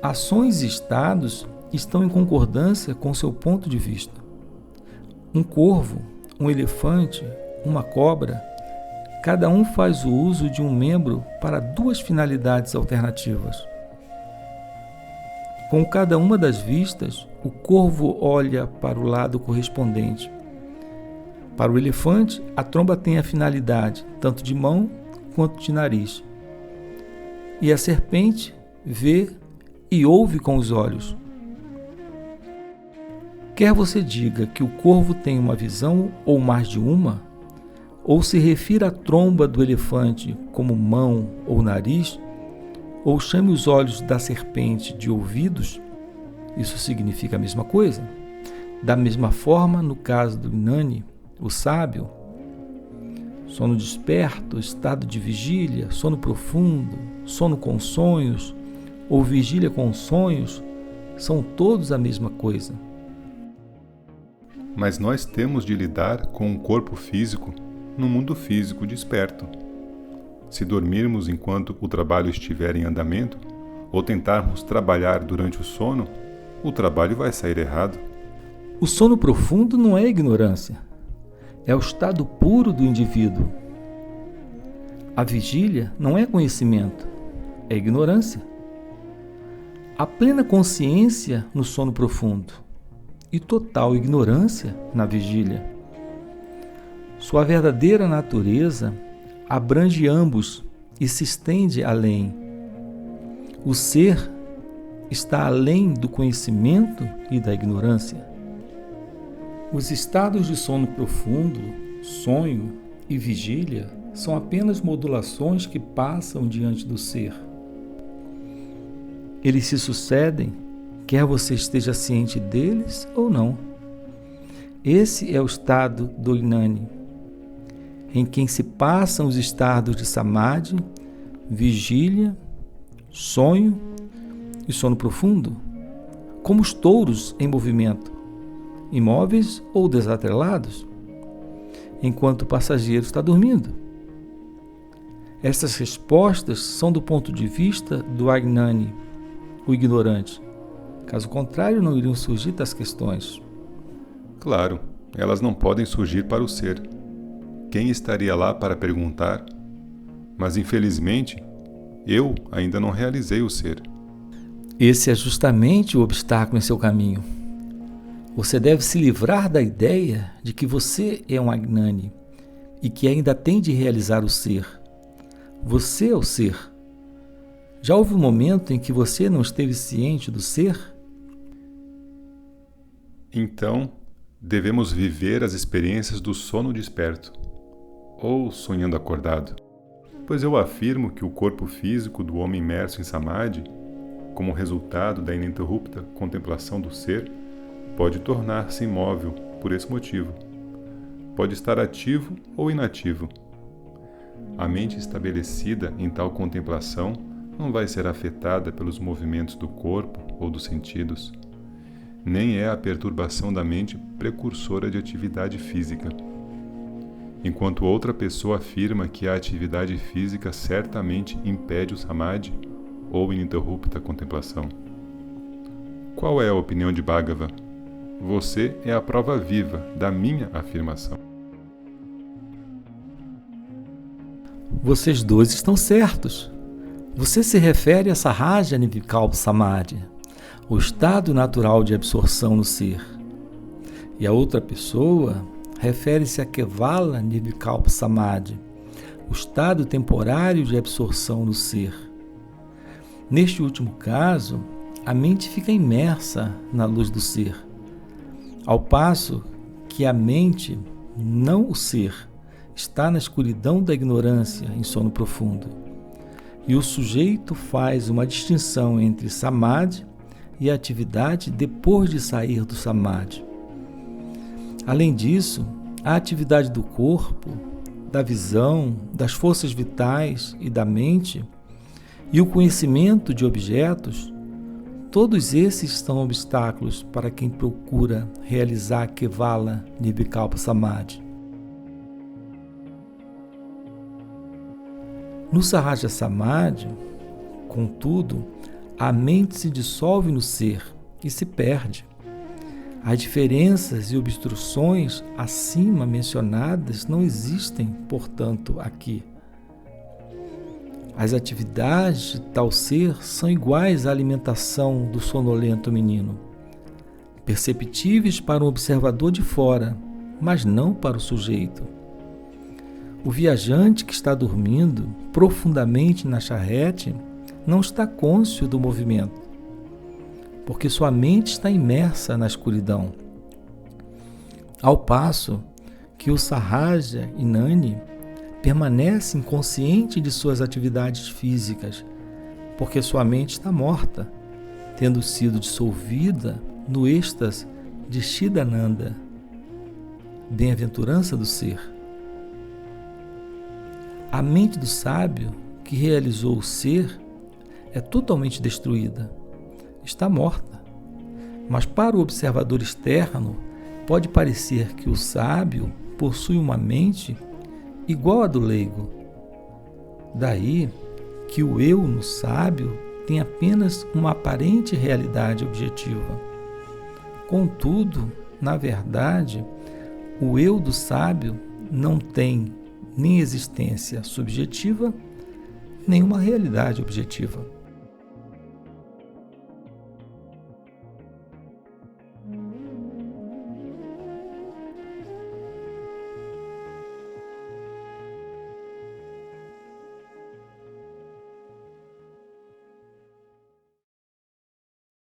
Ações e estados estão em concordância com seu ponto de vista. Um corvo, um elefante, uma cobra, cada um faz o uso de um membro para duas finalidades alternativas. Com cada uma das vistas, o corvo olha para o lado correspondente. Para o elefante, a tromba tem a finalidade tanto de mão quanto de nariz. E a serpente vê e ouve com os olhos. Quer você diga que o corvo tem uma visão ou mais de uma, ou se refira à tromba do elefante como mão ou nariz, ou chame os olhos da serpente de ouvidos, isso significa a mesma coisa. Da mesma forma, no caso do Gnani, o sábio, sono desperto, estado de vigília, sono profundo, sono com sonhos, ou vigília com sonhos, são todos a mesma coisa. Mas nós temos de lidar com um corpo físico no mundo físico desperto. Se dormirmos enquanto o trabalho estiver em andamento, ou tentarmos trabalhar durante o sono, o trabalho vai sair errado. O sono profundo não é ignorância, é o estado puro do indivíduo. A vigília não é conhecimento, é ignorância. Há plena consciência no sono profundo e total ignorância na vigília. Sua verdadeira natureza abrange ambos e se estende além. O ser está além do conhecimento e da ignorância. Os estados de sono profundo, sonho e vigília são apenas modulações que passam diante do ser. Eles se sucedem, quer você esteja ciente deles ou não. Esse é o estado do Gnani, em quem se passam os estados de Samadhi, vigília, sonho e sono profundo, como os touros em movimento, imóveis ou desatrelados, enquanto o passageiro está dormindo. Essas respostas são do ponto de vista do Agnani, o ignorante. Caso contrário, não iriam surgir tais questões. Claro, elas não podem surgir para o ser. Quem estaria lá para perguntar? Mas, infelizmente, eu ainda não realizei o ser. Esse é justamente o obstáculo em seu caminho. Você deve se livrar da ideia de que você é um Agnani e que ainda tem de realizar o ser. Você é o ser. Já houve um momento em que você não esteve ciente do ser? Então, devemos viver as experiências do sono desperto, ou sonhando acordado, pois eu afirmo que o corpo físico do homem imerso em Samadhi, como resultado da ininterrupta contemplação do ser, pode tornar-se imóvel por esse motivo. Pode estar ativo ou inativo. A mente estabelecida em tal contemplação não vai ser afetada pelos movimentos do corpo ou dos sentidos. Nem é a perturbação da mente precursora de atividade física. Enquanto outra pessoa afirma que a atividade física certamente impede o Samadhi ou ininterrupta contemplação. Qual é a opinião de Bhagava? Você é a prova viva da minha afirmação. Vocês dois estão certos. Você se refere a Sahaja Nirvikalpa Samadhi, o estado natural de absorção no ser. E a outra pessoa refere-se a Kevala Nirvikalpa Samadhi, o estado temporário de absorção no ser. Neste último caso, a mente fica imersa na luz do ser, ao passo que a mente, não o ser, está na escuridão da ignorância em sono profundo. E o sujeito faz uma distinção entre Samadhi e a atividade depois de sair do Samadhi. Além disso, a atividade do corpo, da visão, das forças vitais e da mente, e o conhecimento de objetos, todos esses são obstáculos para quem procura realizar Kevala Nirvikalpa Samadhi. No Sahaja Samadhi, contudo, a mente se dissolve no ser e se perde. As diferenças e obstruções acima mencionadas não existem, portanto, aqui. As atividades de tal ser são iguais à alimentação do sonolento menino, perceptíveis para um observador de fora, mas não para o sujeito. O viajante que está dormindo profundamente na charrete não está cônscio do movimento, porque sua mente está imersa na escuridão. Ao passo que o Sahaja Inani permanece inconsciente de suas atividades físicas, porque sua mente está morta, tendo sido dissolvida no êxtase de Chidananda, bem-aventurança do ser. A mente do sábio que realizou o ser é totalmente destruída, está morta, mas para o observador externo pode parecer que o sábio possui uma mente igual à do leigo. Daí que o eu no sábio tem apenas uma aparente realidade objetiva. Contudo, na verdade, o eu do sábio não tem nem existência subjetiva, nem uma realidade objetiva.